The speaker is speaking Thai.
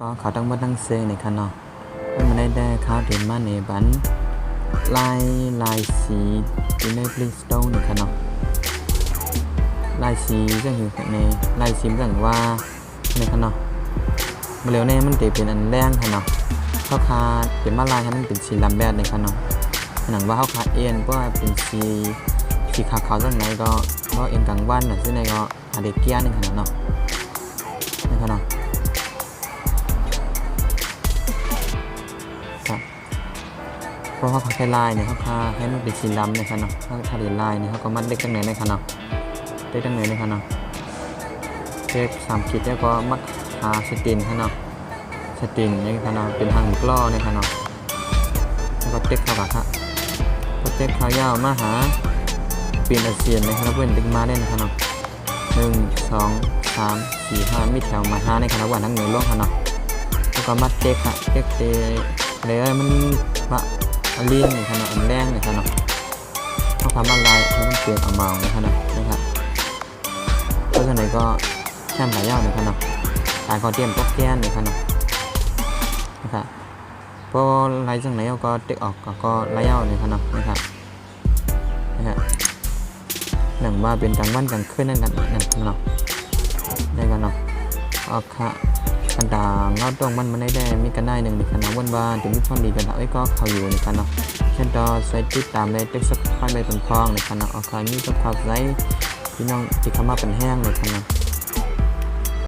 ก็เขาต้องมาตั้งเซในคันเนาะมันได้ข้าวเต็มมาในบันลายสีที่ในพลิสโตนในคันเนาะลายสีจะอยู่ในลายสีมันว่าในคันเนาะมาเร็วแน่มันเป็นอันแรงคันเนาะเขาคาเป็นมาลายให้มันเป็นสีลำแบบในคันเนาะหนังว่าเขาคาเอ็นเพราะว่าเป็นสีขาวๆจากไหนก็เอ็นกลางวันหน่อยซึ่งในก็อาเดเกียในคันเนาะในคันเนาะเพราะเขาใช้ลายเนี่ยเขาให้มันเป็นสีดำในคันเนาะเขาทาลายเนี่ยเขาก็มัดเล็กตั้งไหนในคันเนาะเล็กตั้งไหนในคันเนาะเล็ก3 ขีดแล้วก็มัดหาสตินคันเนาะสตินในคันเนาะเป็นทางกล้อในคันเนาะแล้วก็เต็กเข้ากับฮะก็เต็กขายาวมาหาเปลี่ยนอาเซียนในคันเนาะเพื่อนดึงมาได้ในคันเนาะ1 2 3 4 5มีแถวมาหาในคันเนาะวันทั้งเหนือล่วงคันเนาะแล้วก็มัดเต็กค่ะเต็กเลยมันว่าลีนในขณะอันแรงในขณะเพราะความละลายให้มันเปลี่ยนเอามาในขณะนะครับเพราะฉะนั้นก็แช่มหลายยาวในขณะการก็เตรียมก็แก้นในขณะนะครับพอไล่จากไหนก็เตะออกก็ไล่ยาวในขณะนะครับหนังว่าเป็นกลางวันกลางคืนนั่นกันนั่นขณะได้กันเนาะออกค่ะกันด่างเงาตรงมันได้มีกันได้หนึ่งในขณะวันจะมีความดีกันแล้วก็เขาอยู่ในขณะเช่นต่อใส่ติดตามในเต็กสักค่อยไปเป็นพองในขณะออกคานี้ต้องขับไซพี่น้องที่เข้ามาเป็นแห้งในขณะ